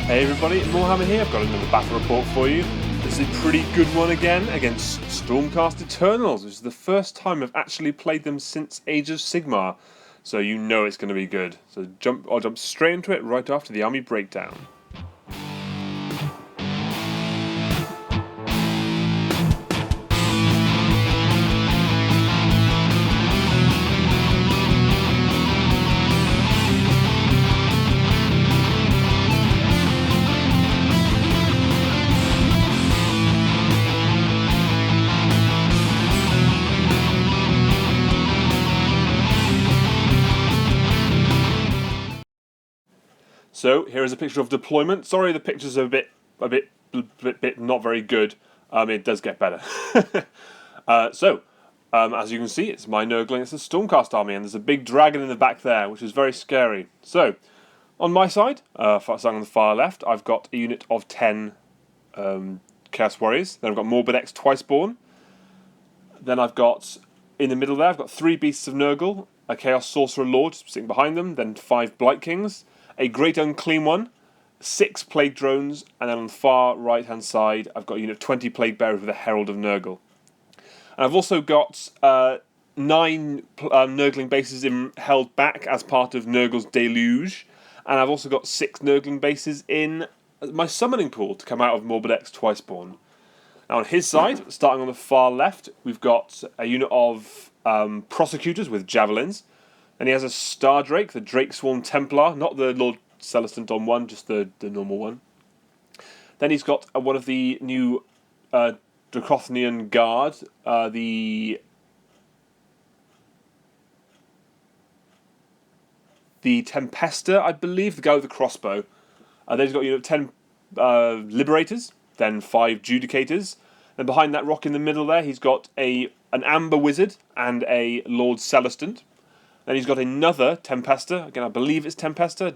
Hey everybody, Moarhammer here. I've got another battle report for you. This is a pretty good one again against Stormcast Eternals, which is the first time I've actually played them since Age of Sigmar. So you know it's going to be good. So I'll jump straight into it right after the army breakdown. So here is a picture of deployment. Sorry, the pictures are a bit not very good. It does get better. As you can see, it's my Nurgle. It's a Stormcast army, and there's a big dragon in the back there, which is very scary. So, on my side, starting on the far left, I've got a unit of 10 Chaos Warriors. Then I've got Morbid X Twiceborn. Then I've got, in the middle there, I've got 3 Beasts of Nurgle, a Chaos Sorcerer Lord sitting behind them, then 5 Blight Kings, a Great Unclean One, 6 Plague Drones, and then on the far right-hand side, I've got a unit of 20 Plague Bearers with a Herald of Nurgle. And I've also got 9 Nurgling bases held back as part of Nurgle's Deluge, and I've also got 6 Nurgling bases in my summoning pool to come out of Morbid X Twiceborn. Now on his side, starting on the far left, we've got a unit of Prosecutors with Javelins. Then he has a Star Drake, the Drake Swarm Templar, not the Lord Celestant on one, just the normal one. Then he's got one of the new Dracothnian Guard, the Tempesta, I believe, the guy with the crossbow. Then he's got a unit of 10 Liberators, then 5 Judicators. Then behind that rock in the middle there, he's got an Amber Wizard and a Lord Celestant. Then he's got another Tempesta. Again, I believe it's Tempesta.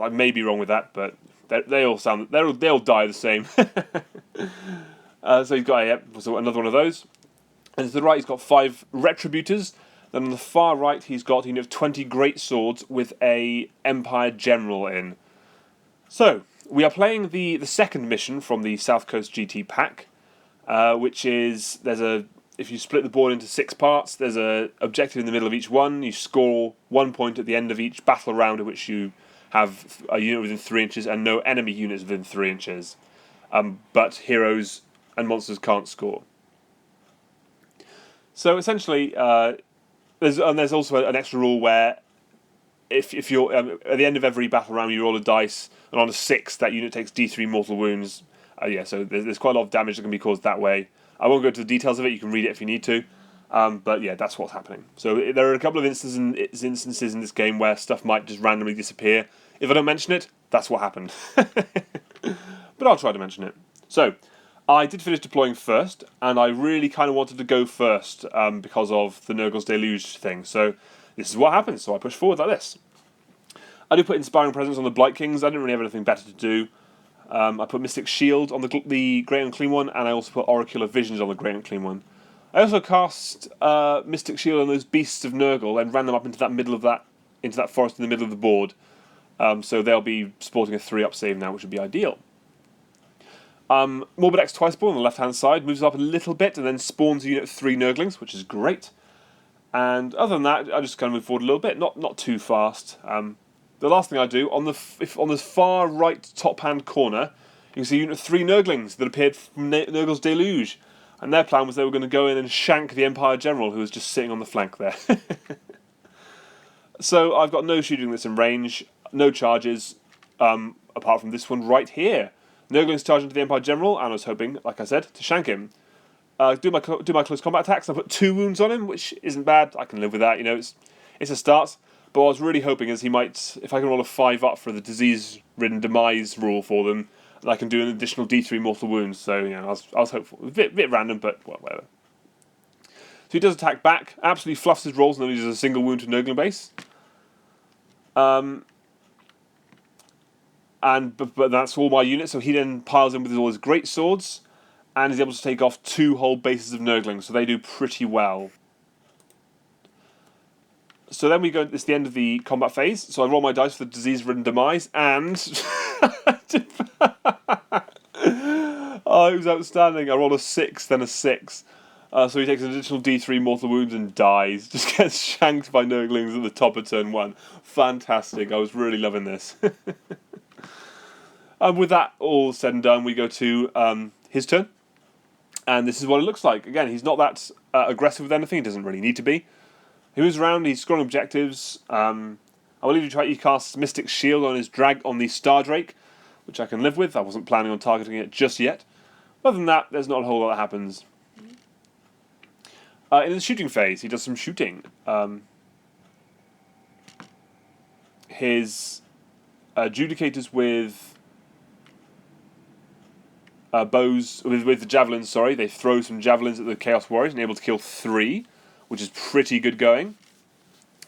I may be wrong with that, but they all sound. They'll die the same. So he's got another one of those. And to the right, he's got 5 Retributors. Then on the far right, he's got a unit of 20 Great Swords with a Empire General in. So we are playing the second mission from the South Coast GT pack, which is if you split the board into 6 parts, there's an objective in the middle of each one. You score 1 point at the end of each battle round, in which you have a unit within 3 inches and no enemy units within 3 inches. But heroes and monsters can't score. So essentially, there's also an extra rule where if you're at the end of every battle round, you roll a dice, and on a 6, that unit takes D3 mortal wounds. So there's quite a lot of damage that can be caused that way. I won't go into the details of it. You can read it if you need to. But yeah, that's what's happening. So there are a couple of instances in this game where stuff might just randomly disappear. If I don't mention it, that's what happened. But I'll try to mention it. So I did finish deploying first, and I really kind of wanted to go first because of the Nurgle's Deluge thing. So this is what happens. So I push forward like this. I do put Inspiring Presence on the Blight Kings. I didn't really have anything better to do. I put Mystic Shield on the Great Unclean One, and I also put Oracular Visions on the Great Unclean One. I also cast Mystic Shield on those Beasts of Nurgle and ran them up into that forest in the middle of the board. So they'll be sporting a 3-up save now, which would be ideal. Morbid X Twiceborn on the left-hand side moves up a little bit and then spawns a unit of 3 Nurglings, which is great. And other than that, I just kind of move forward a little bit, not too fast. The last thing I do, on the far right top-hand corner, you can see a unit of 3 Nurglings that appeared from Nurgle's Deluge. And their plan was they were going to go in and shank the Empire General, who was just sitting on the flank there. So I've got no shooting that's in range, no charges, apart from this one right here. Nurglings charge into the Empire General, and I was hoping, like I said, to shank him. Do my close combat attacks. I put 2 wounds on him, which isn't bad. I can live with that. It's a start. But what I was really hoping is he might, if I can roll a 5-up for the disease-ridden demise rule for them, I can do an additional D3 mortal wounds. So I was hopeful. A bit random, but whatever. So he does attack back, absolutely fluffs his rolls, and then he does a single wound to Nurgling base. But that's all my units. So he then piles in with all his great swords, and is able to take off 2 whole bases of Nurglings. So they do pretty well. So then we go, it's the end of the combat phase, so I roll my dice for the disease-ridden demise, and... oh, it was outstanding. I rolled a 6, then a 6. So he takes an additional D3 mortal wounds and dies. Just gets shanked by Nurglings at the top of turn 1. Fantastic. I was really loving this. And with that all said and done, we go to his turn. And this is what it looks like. Again, he's not that aggressive with anything. He doesn't really need to be. He moves around. He's scoring objectives. I believe he casts Mystic Shield on his on the Star Drake, which I can live with. I wasn't planning on targeting it just yet. Other than that, there's not a whole lot that happens. In the shooting phase, he does some shooting. His Adjudicators with bows, with the javelins, sorry, they throw some javelins at the Chaos Warriors and able to kill 3, which is pretty good going.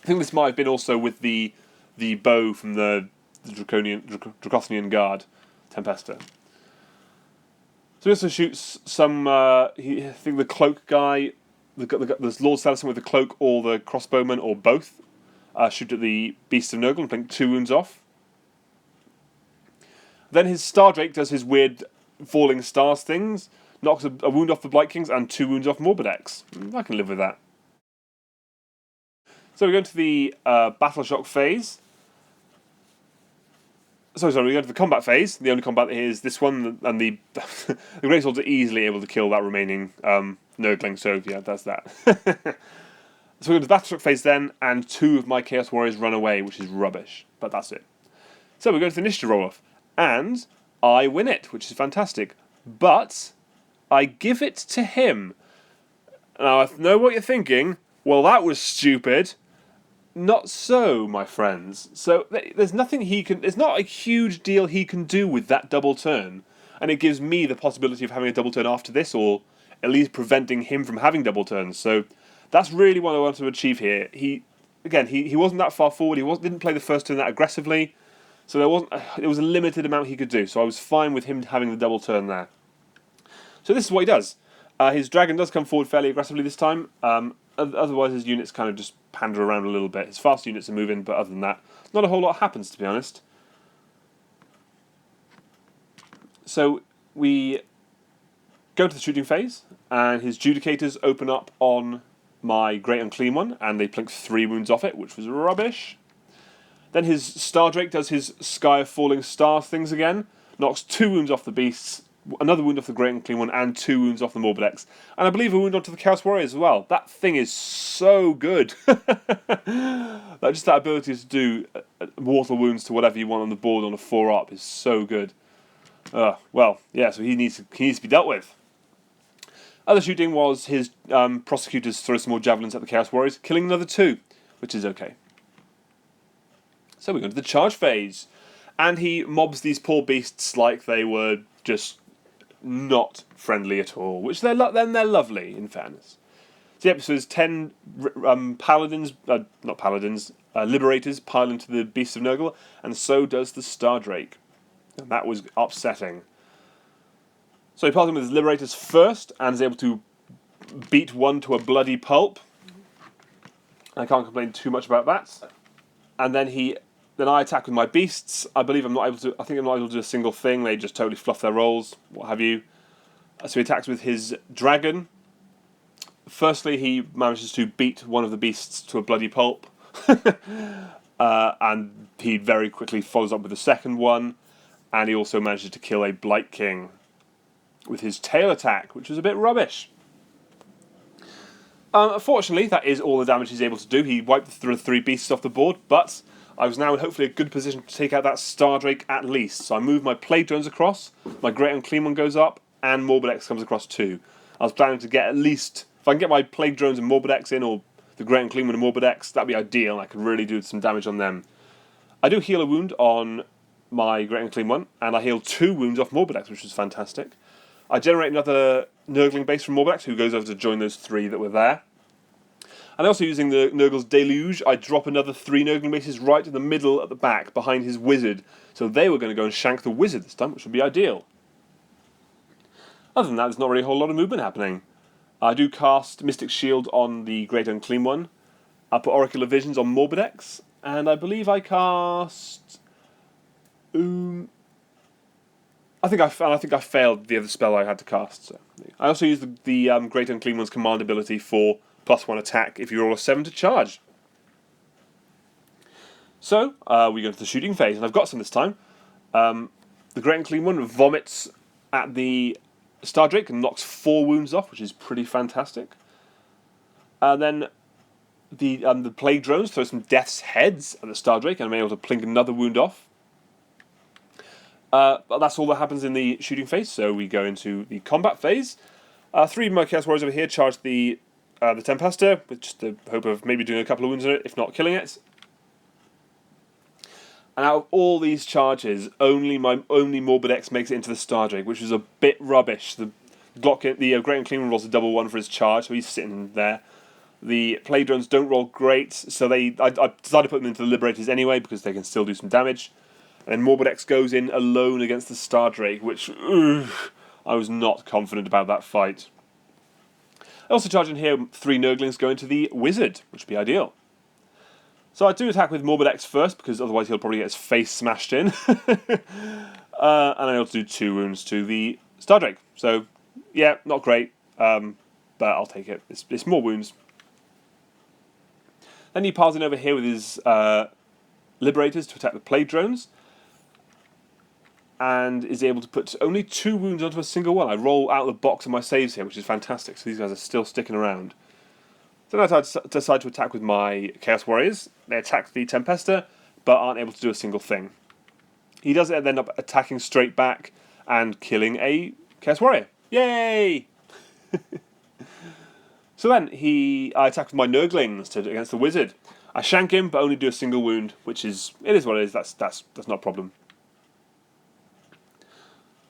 I think this might have been also with the bow from the Draconian Guard, Tempesta. So he also shoots some, I think the cloak guy, there's Lord Salison with the cloak or the crossbowman or both, shoot at the Beast of Nurgle and blink 2 wounds off. Then his Star Drake does his weird falling stars things, knocks a wound off the Blight Kings and 2 wounds off Morbidex. I can live with that. So we go into the Battle Shock phase. We go into the combat phase. The only combat here is this one, and the the Great Swords are easily able to kill that remaining Nurgling, so yeah, that's that. So we go to the Battle Shock phase then, and 2 of my Chaos Warriors run away, which is rubbish, but that's it. So we go to the initiative roll-off, and I win it, which is fantastic, but I give it to him. Now, I know what you're thinking. Well, that was stupid. Not so, my friends. So there's nothing he can... There's not a huge deal he can do with that double turn. And it gives me the possibility of having a double turn after this, or at least preventing him from having double turns. So that's really what I want to achieve here. He wasn't that far forward. He didn't play the first turn that aggressively. So there was a limited amount he could do. So I was fine with him having the double turn there. So this is what he does. His dragon does come forward fairly aggressively this time. Otherwise, his units kind of just pander around a little bit. His fast units are moving, but other than that, not a whole lot happens, to be honest. So we go to the shooting phase, and his Judicators open up on my Great Unclean One, and they plink 3 wounds off it, which was rubbish. Then his Star Drake does his Sky of Falling Stars things again, knocks 2 wounds off the beasts, another wound off the Great Unclean One, and 2 wounds off the Morbidex. And I believe a wound onto the Chaos Warriors as well. That thing is so good. Just that ability to do mortal wounds to whatever you want on the board on a 4-up is so good. Well, yeah, so he needs to be dealt with. Other shooting was his Prosecutors throw some more javelins at the Chaos Warriors, killing another 2, which is okay. So we go to the charge phase. And he mobs these poor beasts like they were just not friendly at all, which they're lovely, in fairness. So yep, so there's 10 Liberators pile into the Beasts of Nurgle, and so does the Star Drake. And that was upsetting. So he piles in with his Liberators first, and is able to beat one to a bloody pulp. I can't complain too much about that. And then I attack with my beasts. I think I'm not able to do a single thing. They just totally fluff their rolls, what have you. So he attacks with his dragon. Firstly, he manages to beat one of the beasts to a bloody pulp. And he very quickly follows up with the second one. And he also manages to kill a Blight King with his tail attack, which was a bit rubbish. Unfortunately, that is all the damage he's able to do. He wiped the 3 beasts off the board, but I was now in hopefully a good position to take out that Star Drake at least. So I move my Plague Drones across, my Great Unclean One goes up, and Morbidex comes across too. I was planning to get at least... If I can get my Plague Drones and Morbidex in, or the Great Unclean One and Morbidex, that'd be ideal. I could really do some damage on them. I do heal a wound on my Great Unclean One, and I heal 2 wounds off Morbidex, which is fantastic. I generate another Nurgling base from Morbidex, who goes over to join those 3 that were there. And also using the Nurgle's Deluge, I drop another 3 Nurgling bases right in the middle at the back, behind his Wizard. So they were going to go and shank the Wizard this time, which would be ideal. Other than that, there's not really a whole lot of movement happening. I do cast Mystic Shield on the Great Unclean One, I put Oracular Visions on Morbidex, and I believe I cast. I think I failed the other spell I had to cast. So I also used the Great Unclean One's command ability for +1 attack if you roll a 7 to charge. So we go to the shooting phase, and I've got some this time. The Great Unclean One vomits at the Star Drake and knocks 4 wounds off, which is pretty fantastic. Then the Plague Drones throw some Death's Heads at the Star Drake, and I'm able to plink another wound off. But that's all that happens in the shooting phase, so we go into the combat phase. 3 of my Chaos Warriors over here charge the Tempesta, with just the hope of maybe doing a couple of wounds on it, if not killing it. And out of all these charges, only Morbidex makes it into the Star Drake, which is a bit rubbish. The Great Unclean One rolls a double 1 for his charge, so he's sitting there. The Plague Drones don't roll great, so I decided to put them into the Liberators anyway, because they can still do some damage. And then Morbidex goes in alone against the Star Drake, which I was not confident about that fight. I also charge in here 3 Nurglings go into the Wizard, which would be ideal. So I do attack with Morbidex first, because otherwise he'll probably get his face smashed in. And I also do 2 wounds to the Star Drake. So, yeah, not great, but I'll take it. It's more wounds. Then he piles in over here with his Liberators to attack the Plague Drones, and is able to put only 2 wounds onto a single one. I roll out of the box of my saves here, which is fantastic, so these guys are still sticking around. Then I decide to attack with my Chaos Warriors. They attack the Tempesta, but aren't able to do a single thing. He does end up attacking straight back and killing a Chaos Warrior. Yay! So then I attack with my Nurglings against the Wizard. I shank him, but only do a single wound, which is what it is. That's not a problem.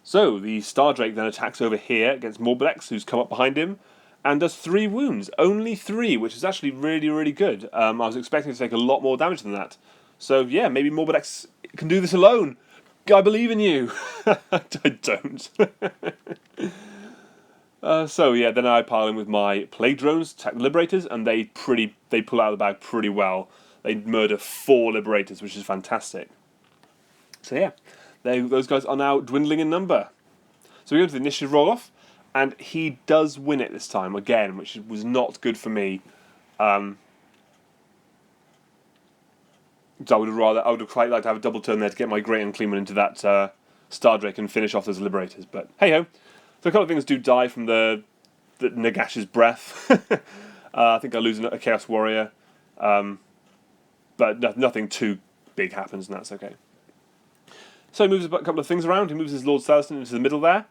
So the Star Drake then attacks over here against Morbidex, who's come up behind him, and does 3 wounds. Only 3, which is actually really, really good. I was expecting to take a lot more damage than that. So yeah, maybe Morbidex can do this alone. I believe in you. I don't. So yeah, then I pile in with my Plague Drones, attack the Liberators, and they pull out of the bag pretty well. They murder 4 Liberators, which is fantastic. So yeah, those guys are now dwindling in number. So we go to the initiative roll-off, and he does win it this time again, which was not good for me. So I would have quite liked to have a double turn there to get my Great Unclean One into that Star Drake and finish off those Liberators. But hey ho, so a couple of things do die from the Nagash's breath. I think I lose a Chaos Warrior, but nothing too big happens, and that's okay. So he moves a couple of things around. He moves his Lord Celestin into the middle there.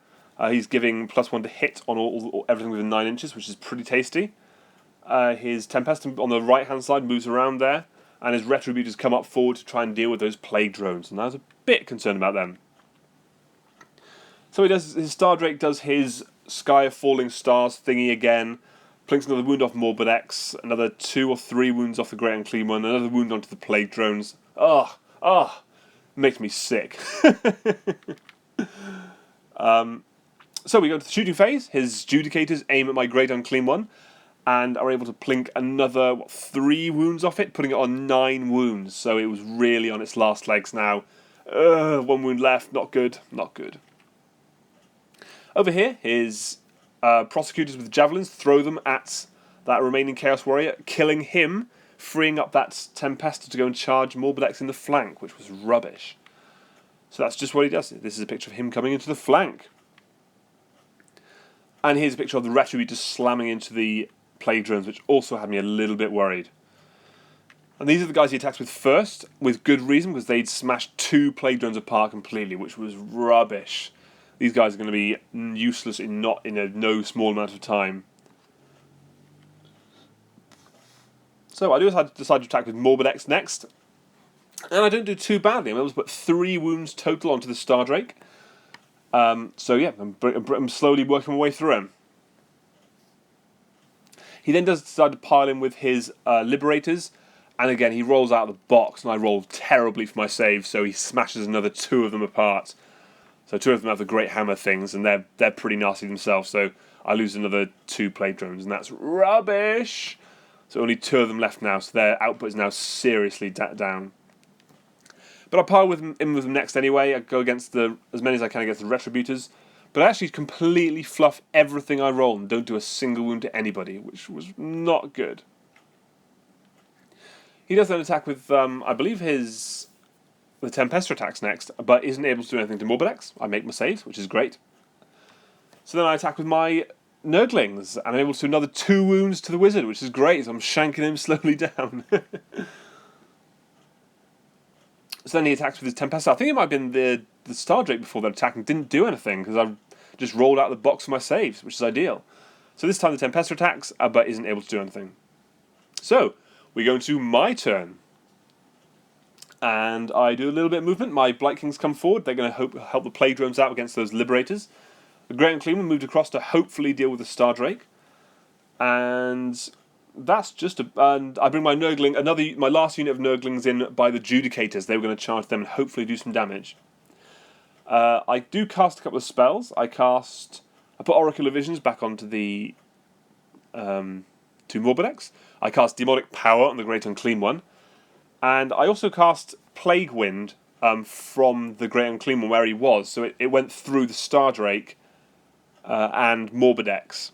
He's giving +1 to hit on everything within 9 inches, which is pretty tasty. His Tempest on the right-hand side moves around there, and his Retributors come up forward to try and deal with those Plague Drones, and I was a bit concerned about them. So his Star Drake does his Sky of Falling Stars thingy again, plinks another wound off Morbidex, another 2 or 3 wounds off the Great Unclean One, another wound onto the Plague Drones. Makes me sick. So we go to the shooting phase. His Judicators aim at my Great Unclean One and are able to plink another 3 wounds off it, putting it on 9 wounds. So it was really on its last legs now. 1 wound left. Not good. Not good. Over here, his Prosecutors with Javelins throw them at that remaining Chaos Warrior, killing him, freeing up that Tempesta to go and charge Morbidex in the flank, which was rubbish. So that's just what he does. This is a picture of him coming into the flank. And here's a picture of the Retributor slamming into the Plague Drones, which also had me a little bit worried. And these are the guys he attacks with first, with good reason, because they'd smashed 2 Plague Drones apart completely, which was rubbish. These guys are going to be useless in no small amount of time. So I do decide to attack with Morbidex next. And I don't do too badly. I'm able to put 3 wounds total onto the Star Drake. So yeah, I'm slowly working my way through him. He then does decide to pile in with his Liberators. And again, he rolls out of the box, and I roll terribly for my save, so he smashes another 2 of them apart. So 2 of them have the Great Hammer things, and they're pretty nasty themselves, so I lose another 2 Plague Drones, and that's rubbish! So only 2 of them left now, so their output is now seriously down. But I'll pile in with them next anyway. I go against as many as I can against the Retributors. But I actually completely fluff everything I roll and don't do a single wound to anybody, which was not good. He does then attack with, I believe, the Tempester attacks next, but isn't able to do anything to Morbidex. I make my saves, which is great. So then I attack with my Nurglings, and I'm able to do another 2 wounds to the Wizard, which is great. So I'm shanking him slowly down. So then he attacks with his Tempester. I think it might have been the Stardrake before that attack and didn't do anything, because I just rolled out the box for my saves, which is ideal. So this time the Tempester attacks, but isn't able to do anything. So, we go into my turn. And I do a little bit of movement. My Blight Kings come forward. They're going to help the Plague Drones out against those Liberators. The Grey Unclean moved across to hopefully deal with the Stardrake. And that's just and I bring my Nurgling, my last unit of Nurglings in by the Judicators. They were going to charge them and hopefully do some damage. I do cast a couple of spells. I put Oracular Visions back onto the 2 Morbidex. I cast Demonic Power on the Great Unclean one. And I also cast Plague Wind from the Great Unclean one where he was. So it went through the Stardrake and Morbidex.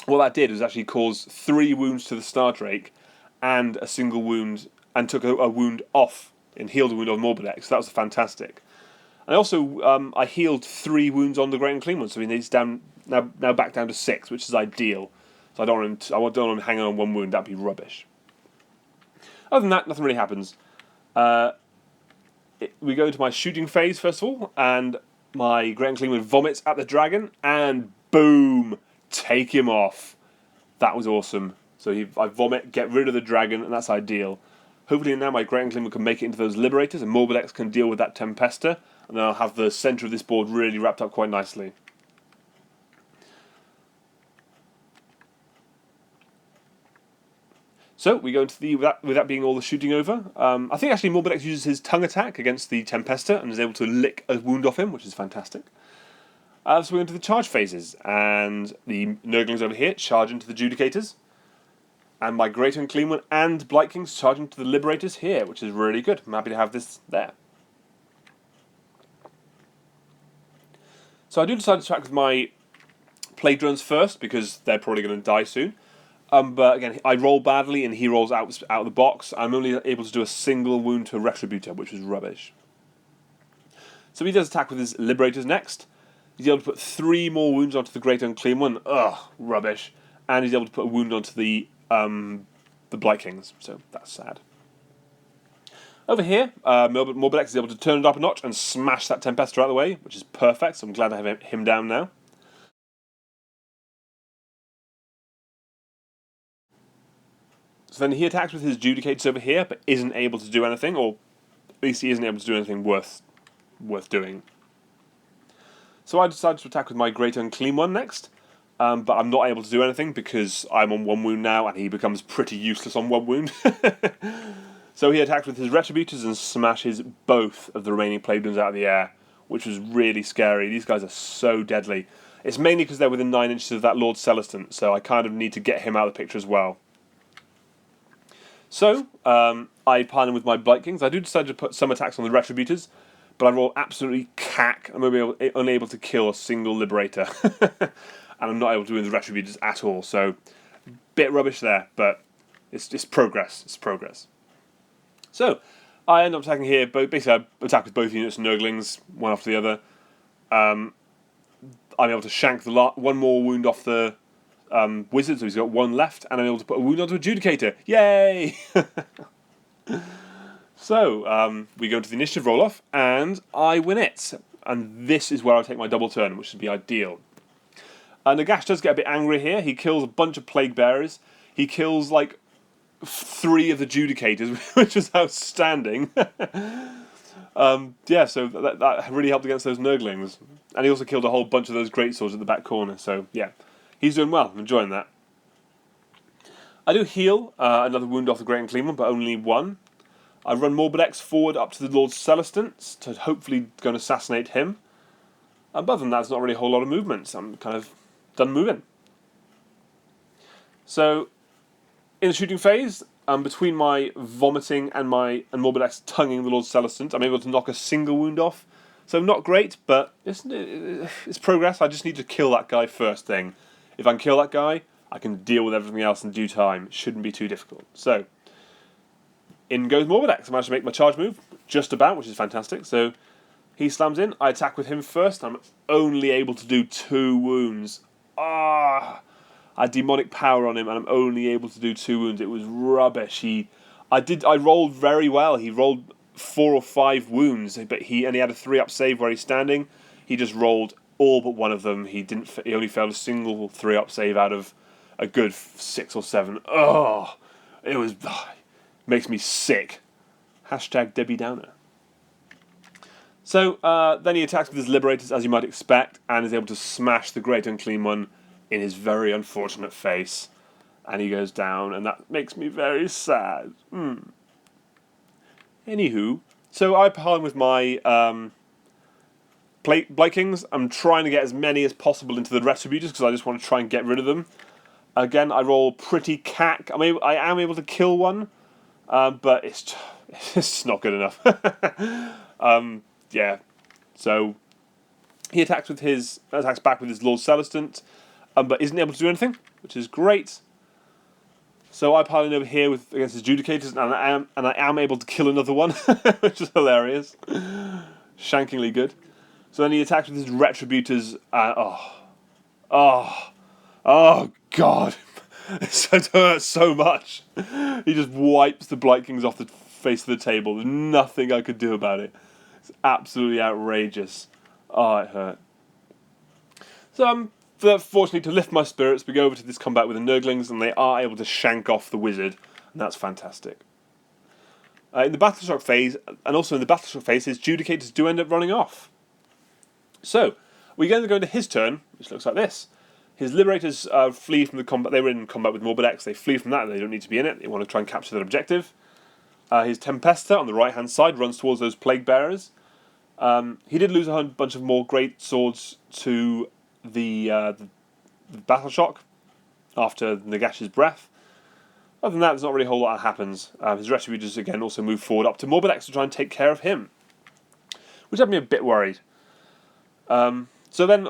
What that did was actually cause 3 wounds to the Stardrake and a single wound, and took a wound off and healed a wound on Morbidex. So that was fantastic. And also, I healed 3 wounds on the Great Unclean one, so he's down now back down to 6, which is ideal. So I don't want him hanging on 1 wound. That'd be rubbish. Other than that, nothing really happens. We go into my shooting phase first of all, and my Great Unclean one vomits at the dragon, and boom, take him off. That was awesome. So I vomit, get rid of the dragon, and that's ideal. Hopefully now my Great Unclean one can make it into those Liberators, and Morbidex can deal with that Tempester, and then I'll have the centre of this board really wrapped up quite nicely. So we go into with that being all the shooting over. I think actually Morbidex uses his tongue attack against the Tempester and is able to lick a wound off him, which is fantastic. So we go into the charge phases, and the Nurglings over here charge into the Judicators, and my Great Unclean one and Blight Kings charge into the Liberators here, which is really good. I'm happy to have this there. So I do decide to attack with my Plague Drones first, because they're probably going to die soon. But again, I roll badly and he rolls out of the box. I'm only able to do a single wound to a Retributor, which was rubbish. So he does attack with his Liberators next. He's able to put 3 more wounds onto the Great Unclean one. Ugh, rubbish. And he's able to put a wound onto the Blight Kings, so that's sad. Over here, Morbidex is able to turn it up a notch and smash that Tempester out of the way, which is perfect, so I'm glad I have him down now. So then he attacks with his Judicators over here, but isn't able to do anything, or at least he isn't able to do anything worth doing. So I decided to attack with my Great Unclean one next, but I'm not able to do anything because I'm on 1 wound now, and he becomes pretty useless on 1 wound. So he attacks with his Retributors and smashes both of the remaining Plague Drones out of the air, which was really scary. These guys are so deadly. It's mainly because they're within 9 inches of that Lord Celestant, so I kind of need to get him out of the picture as well. So, I pile in with my Blight Kings. I do decide to put some attacks on the Retributors, but I roll absolutely cack. I'm only able to kill a single Liberator. And I'm not able to win the Retributors at all, so bit rubbish there, but it's progress. It's progress. So, I end up attacking here. Basically, I attack with both units of Nurglings, one after the other. I'm able to shank one more wound off the Wizard, so he's got 1 left, and I'm able to put a wound onto a Judicator. Yay! So, we go into the initiative roll-off, and I win it. And this is where I take my double turn, which would be ideal. Nagash does get a bit angry here. He kills a bunch of Plague Bearers. He kills, 3 of the Judicators, which is outstanding. Yeah, so that really helped against those Nurglings. And he also killed a whole bunch of those Greatswords at the back corner, so yeah. He's doing well. I'm enjoying that. I do heal another wound off the Great Unclean one, but only 1. I run Morbidex forward up to the Lord Celestant to hopefully go and assassinate him. And other than that, there's not really a whole lot of movement, so I'm kind of done moving. So, In the shooting phase, between my vomiting and Morbidex tonguing the Lord Celestant, I'm able to knock a single wound off. So not great, but it's progress. I just need to kill that guy first thing. If I can kill that guy, I can deal with everything else in due time. It shouldn't be too difficult. So, in goes Morbidex. I managed to make my charge move, just about, which is fantastic. So, he slams in. I attack with him first. I'm only able to do 2 wounds. I had demonic power on him, and I'm only able to do 2 wounds. It was rubbish. I rolled very well. He rolled 4 or 5 wounds, but he had a 3-up save where he's standing. He just rolled all but one of them. He only failed a single 3-up save out of a good 6 or 7. Makes me sick. Hashtag Debbie Downer. So then he attacks with his Liberators, as you might expect, and is able to smash the Great Unclean One in his very unfortunate face. And he goes down, and that makes me very sad. Anywho, so I pile him with my Blight Kings. I'm trying to get as many as possible into the Retributors because I just want to try and get rid of them. Again, I roll pretty cack. I am able to kill one, but it's not good enough. Yeah. So he attacks back with his Lord Celestant, but isn't able to do anything, which is great. So I pile in over here against his Judicators, and I am able to kill another one, which is hilarious. Shankingly good. So then he attacks with his Retributors. Oh God, it hurts so much. He just wipes the Blight Kings off the face of the table. There's nothing I could do about it. It's absolutely outrageous. Oh, it hurt. So fortunately, to lift my spirits, we go over to this combat with the Nurglings, and they are able to shank off the wizard, and that's fantastic. In the Battleshock phase, and also in the Battleshock phase, his Judicators do end up running off. So, we're going to go into his turn, which looks like this. His Liberators flee from the combat. They were in combat with Morbidex. They flee from that. They don't need to be in it. They want to try and capture their objective. His Tempesta on the right-hand side runs towards those Plague Bearers. He did lose a bunch of more great swords to the Battleshock after Nagash's breath. Other than that, there's not really a whole lot that happens. His Retributors again also move forward up to Morbidex to try and take care of him, which had me a bit worried. So then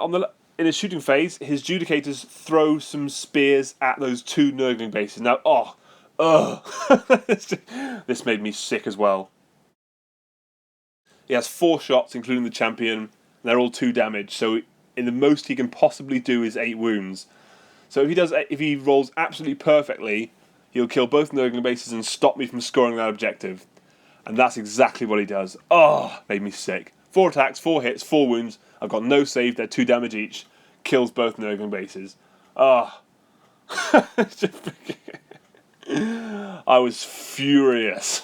in his shooting phase, his Judicators throw some spears at those 2 Nurgling bases. Now, this made me sick as well. He has 4 shots, including the champion, and they're all 2 damage. So in the most he can possibly do is 8 wounds. So if he rolls absolutely perfectly, he'll kill both Nurgling bases and stop me from scoring that objective. And that's exactly what he does. Made me sick. 4 attacks, 4 hits, 4 wounds. I've got no save, they're 2 damage each. Kills both Nurgling bases. I was furious.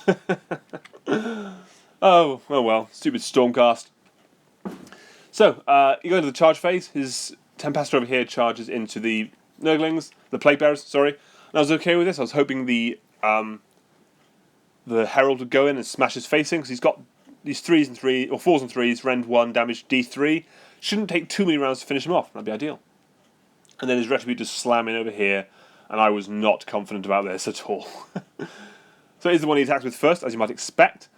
Oh well. Stupid Stormcast. So, you go into the charge phase. His Tempesta over here charges into the Nurglings, the Plague Bearers, sorry. And I was okay with this. I was hoping the Herald would go in and smash his facing, because he's got these 4s and 3s, rend 1, damage D3. Shouldn't take too many rounds to finish him off. That'd be ideal. And then his Retributors slam in over here, and I was not confident about this at all. So he's the one he attacks with first, as you might expect,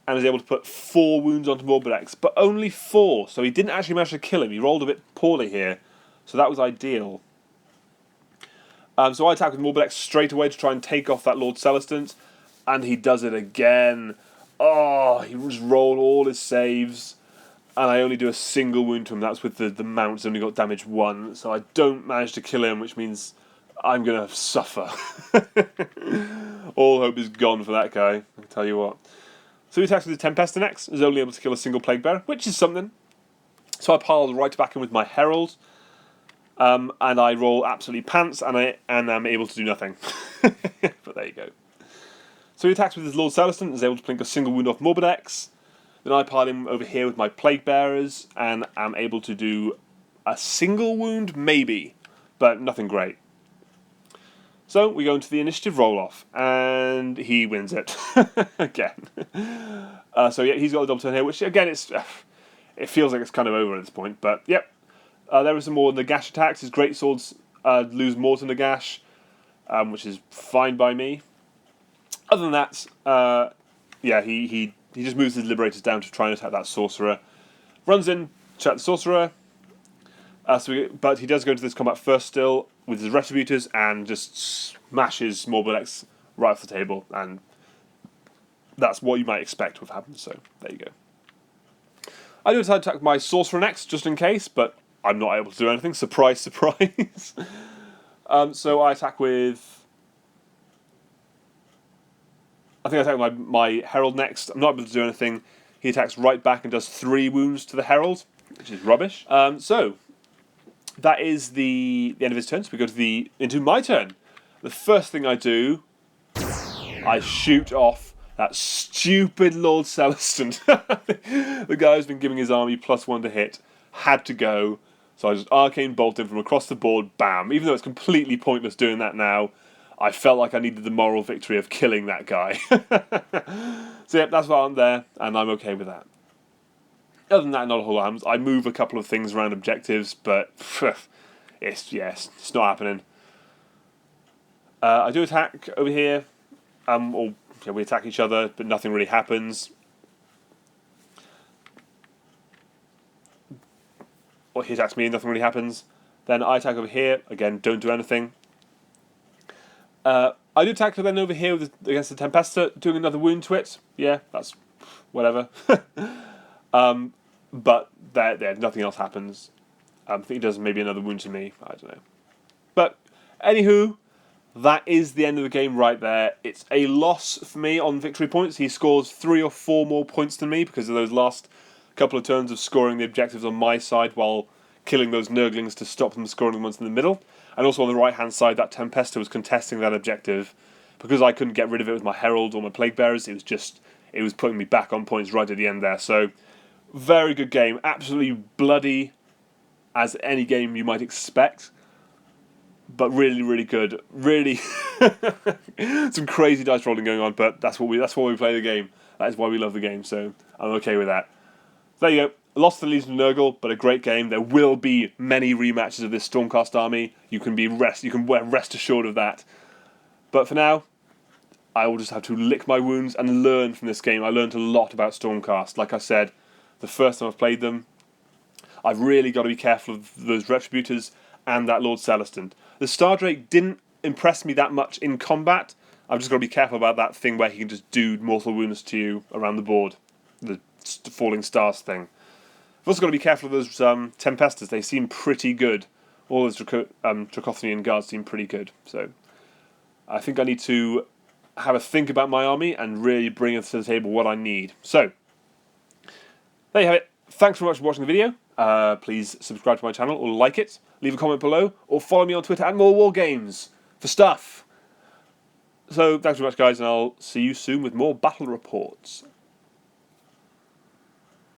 and is able to put 4 wounds onto Morbidex, but only 4, so he didn't actually manage to kill him. He rolled a bit poorly here, so that was ideal. So I attack with Morbidex straight away to try and take off that Lord Celestant, and he does it again. He just rolled all his saves, and I only do a single wound to him. That's with the mounts, only got damage 1, so I don't manage to kill him, which means I'm going to suffer. All hope is gone for that guy, I can tell you what. So he attacks with the Tempesta next, is only able to kill a single Plague Bearer, which is something. So I pile right back in with my Herald, and I roll absolutely pants, and I'm able to do nothing. But there you go. So he attacks with his Lord Celestant, is able to plink a single wound off Morbidex. Then I pile him over here with my Plague Bearers, and am able to do a single wound, maybe, but nothing great. So we go into the initiative roll-off, and he wins it again. So yeah, he's got a double turn here, which again, it feels like it's kind of over at this point. But yep, there were some more Nagash attacks. His great swords lose more to Nagash. which is fine by me. Other than that, yeah, he just moves his Liberators down to try and attack that Sorcerer. Runs in, chat the Sorcerer. But he does go into this combat first still with his Retributors and just smashes Morbulex right off the table. And that's what you might expect would happen, so there you go. I do decide to attack my Sorcerer next, just in case, but I'm not able to do anything. Surprise, surprise. So I attack with... I think I attack my Herald next. I'm not able to do anything. He attacks right back and does 3 wounds to the Herald, which is rubbish. So that is the end of his turn. So we go into my turn. The first thing I do, I shoot off that stupid Lord Celestin. The guy who's been giving his army +1 to hit had to go. So I just Arcane Bolt him from across the board, bam. Even though it's completely pointless doing that now, I felt like I needed the moral victory of killing that guy. So yeah, that's why I'm there, and I'm okay with that. Other than that, not a whole lot happens. I move a couple of things around objectives, but it's not happening. I do attack over here, we attack each other, but nothing really happens. Or he attacks me, nothing really happens. Then I attack over here, again, don't do anything. I do attack then over here against the Tempesta, doing another wound to it. Yeah, that's whatever. But there, nothing else happens. I think he does maybe another wound to me. I don't know. But anywho, that is the end of the game right there. It's a loss for me on victory points. He scores 3 or 4 more points than me because of those last couple of turns of scoring the objectives on my side while killing those Nurglings to stop them scoring the ones in the middle. And also on the right-hand side, that Tempesta was contesting that objective. Because I couldn't get rid of it with my Herald or my Plague Bearers, it was putting me back on points right at the end there. So, very good game. Absolutely bloody as any game you might expect. But really, really good. Really, some crazy dice rolling going on, but that's why we play the game. That is why we love the game, so I'm okay with that. There you go. Lost to the Legion of Nurgle, but a great game. There will be many rematches of this Stormcast army. You can rest assured of that. But for now, I will just have to lick my wounds and learn from this game. I learned a lot about Stormcast. Like I said, the first time I've played them, I've really got to be careful of those Retributors and that Lord Celestin. The Stardrake didn't impress me that much in combat. I've just got to be careful about that thing where he can just do mortal wounds to you around the board. The falling stars thing. I've also got to be careful of those Tempestas. They seem pretty good. All those Dracothanian guards seem pretty good. So I think I need to have a think about my army and really bring to the table what I need. So there you have it. Thanks very much for watching the video. Please subscribe to my channel or like it. Leave a comment below or follow me on Twitter at @MoreWarGames for stuff. So thanks very much, guys, and I'll see you soon with more battle reports.